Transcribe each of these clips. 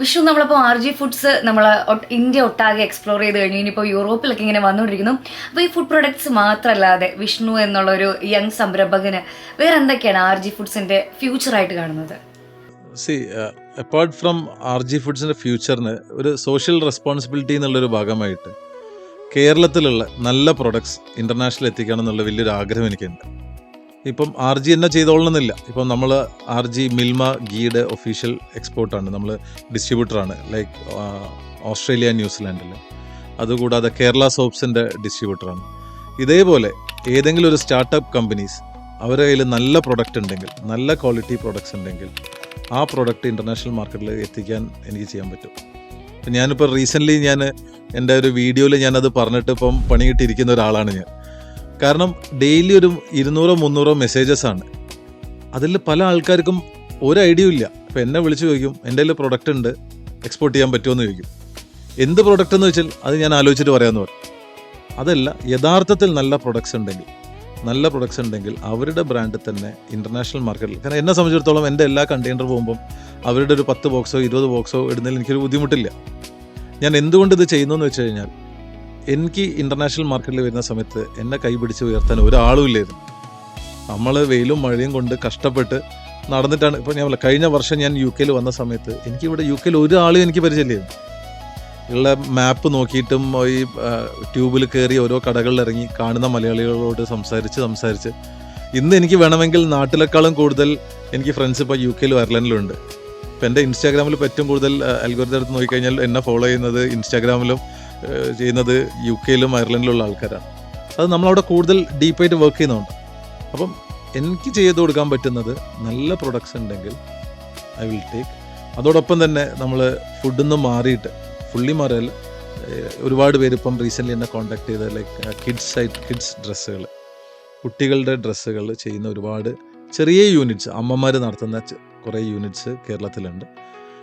വിഷു നമ്മളിപ്പോൾ RG foods നമ്മൾ India ഒട്ടാകെ എക്സ്പ്ലോർ ചെയ്ത് കഴിഞ്ഞു. ഇനിയിപ്പോൾ യൂറോപ്പിലൊക്കെ ഇങ്ങനെ വന്നുകൊണ്ടിരിക്കുന്നു. അപ്പോൾ ഈ ഫുഡ് പ്രൊഡക്ട്സ് മാത്രമല്ലാതെ വിഷ്ണു എന്നുള്ളൊരു യങ് സംരംഭകന് വേറെ എന്തൊക്കെയാണ് RG ഫുഡ്സിന്റെ ഫ്യൂച്ചറായിട്ട് കാണുന്നത്? അപ്പാർട്ട് ഫ്രം RG ഫുഡ്സിൻ്റെ ഫ്യൂച്ചറിന് ഒരു സോഷ്യൽ റെസ്പോൺസിബിലിറ്റി എന്നുള്ളൊരു ഭാഗമായിട്ട് കേരളത്തിലുള്ള നല്ല പ്രൊഡക്ട്സ് ഇൻ്റർനാഷണൽ എത്തിക്കണം എന്നുള്ള വലിയൊരു ആഗ്രഹം എനിക്കുണ്ട്. ഇപ്പം RG തന്നെ ചെയ്തോളണമെന്നില്ല. ഇപ്പം നമ്മൾ RG മിൽമ ഗീയുടെ ഒഫീഷ്യൽ എക്സ്പോർട്ടാണ്, നമ്മൾ ഡിസ്ട്രിബ്യൂട്ടറാണ്, ലൈക്ക് ഓസ്ട്രേലിയ, ന്യൂസിലാൻഡിൽ. അതുകൂടാതെ കേരള സോപ്സിൻ്റെ ഡിസ്ട്രിബ്യൂട്ടറാണ്. ഇതേപോലെ ഏതെങ്കിലും ഒരു സ്റ്റാർട്ടപ്പ് കമ്പനീസ് അവരുടെ കയ്യിൽ നല്ല പ്രൊഡക്റ്റ് ഉണ്ടെങ്കിൽ, നല്ല ക്വാളിറ്റി പ്രൊഡക്ട്സ് ഉണ്ടെങ്കിൽ ആ പ്രൊഡക്റ്റ് ഇൻ്റർനാഷണൽ മാർക്കറ്റിൽ എത്തിക്കാൻ എനിക്ക് ചെയ്യാൻ പറ്റും. ഇപ്പം ഞാനിപ്പോൾ റീസെൻ്റ്ലി എൻ്റെ ഒരു വീഡിയോയിൽ ഞാനത് പറഞ്ഞിട്ട് ഇപ്പം പണി കിട്ടിയിരിക്കുന്ന ഒരാളാണ് ഞാൻ. കാരണം ഡെയിലി ഒരു 200-300 മെസ്സേജസ് ആണ്. അതിൽ പല ആൾക്കാർക്കും ഒരു ഐഡിയ ഇല്ല. ഇപ്പം എന്നെ വിളിച്ച് ചോദിക്കും, എൻ്റെ കയ്യിൽ പ്രൊഡക്റ്റ് ഉണ്ട്, എക്സ്പോർട്ട് ചെയ്യാൻ പറ്റുമെന്ന് ചോദിക്കും. എന്ത് പ്രൊഡക്റ്റ് എന്ന് വെച്ചാൽ അത് ഞാൻ ആലോചിച്ചിട്ട് പറയാമെന്ന് പറയും. അതല്ല, യഥാർത്ഥത്തിൽ നല്ല പ്രൊഡക്ട്സ് ഉണ്ടെങ്കിൽ അവരുടെ ബ്രാൻഡ് തന്നെ ഇൻ്റർനാഷണൽ മാർക്കറ്റിൽ. കാരണം എന്നെ സംബന്ധിച്ചിടത്തോളം എൻ്റെ എല്ലാ കണ്ടെയ്നർ പോകുമ്പം അവരുടെ ഒരു 10 ബോക്സോ 20 ബോക്സോ ഇടുന്നതിൽ എനിക്കൊരു ബുദ്ധിമുട്ടില്ല. ഞാൻ എന്തുകൊണ്ട് ഇത് ചെയ്യുന്നു എന്ന് വെച്ച് കഴിഞ്ഞാൽ, എനിക്ക് ഇൻ്റർനാഷണൽ മാർക്കറ്റിൽ വരുന്ന സമയത്ത് എന്നെ കൈപിടിച്ച് ഉയർത്താൻ ഒരാളും ഇല്ലായിരുന്നു. നമ്മൾ വെയിലും മഴയും കൊണ്ട് കഷ്ടപ്പെട്ട് നടന്നിട്ടാണ്. ഇപ്പോൾ ഞാൻ കഴിഞ്ഞ വർഷം ഞാൻ UK വന്ന സമയത്ത് എനിക്കിവിടെ UK ഒരാളും എനിക്ക് പരിചയമില്ലായിരുന്നു. ഉള്ള മാപ്പ് നോക്കിയിട്ടും ഈ ട്യൂബിൽ കയറി ഓരോ കടകളിൽ ഇറങ്ങി കാണുന്ന മലയാളികളോട് സംസാരിച്ച് ഇന്ന് എനിക്ക് വേണമെങ്കിൽ നാട്ടിലേക്കാളും കൂടുതൽ എനിക്ക് ഫ്രണ്ട്സ് ഇപ്പോൾ UK അയർലൻഡിലും ഉണ്ട്. ഇപ്പോൾ എൻ്റെ ഇൻസ്റ്റാഗ്രാമിൽ ഇപ്പോൾ ഏറ്റവും കൂടുതൽ അൽഗോരിതം എടുത്ത് നോക്കിക്കഴിഞ്ഞാൽ എന്നെ ഫോളോ ചെയ്യുന്നത് ഇൻസ്റ്റാഗ്രാമിലും ചെയ്യുന്നത് UK അയർലൻഡിലുള്ള ആൾക്കാരാണ്. അത് നമ്മളവിടെ കൂടുതൽ ഡീപ്പായിട്ട് വർക്ക് ചെയ്യുന്നുണ്ട്. അപ്പം എനിക്ക് ചെയ്ത് കൊടുക്കാൻ പറ്റുന്നത് നല്ല പ്രൊഡക്ട്സ് ഉണ്ടെങ്കിൽ ഐ വിൽ ടേക്ക്. അതോടൊപ്പം തന്നെ നമ്മൾ ഫുഡിൽ നിന്ന് മാറിയിട്ട്, ഫുള്ളി മാറിയല്ല, ഒരുപാട് പേര് ഇപ്പം റീസെൻ്റ്ലി എന്നെ കോൺടാക്ട് ചെയ്ത് ലൈക്ക് കിഡ്സ് ഡ്രസ്സുകൾ, കുട്ടികളുടെ ഡ്രസ്സുകൾ ചെയ്യുന്ന ഒരുപാട് ചെറിയ യൂണിറ്റ്സ്, അമ്മമാർ നടത്തുന്ന കുറേ യൂണിറ്റ്സ് കേരളത്തിലുണ്ട്.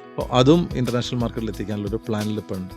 അപ്പോൾ അതും ഇൻ്റർനാഷണൽ മാർക്കറ്റിൽ എത്തിക്കാനുള്ളൊരു പ്ലാനിൽ ഇപ്പോൾ ഉണ്ട്.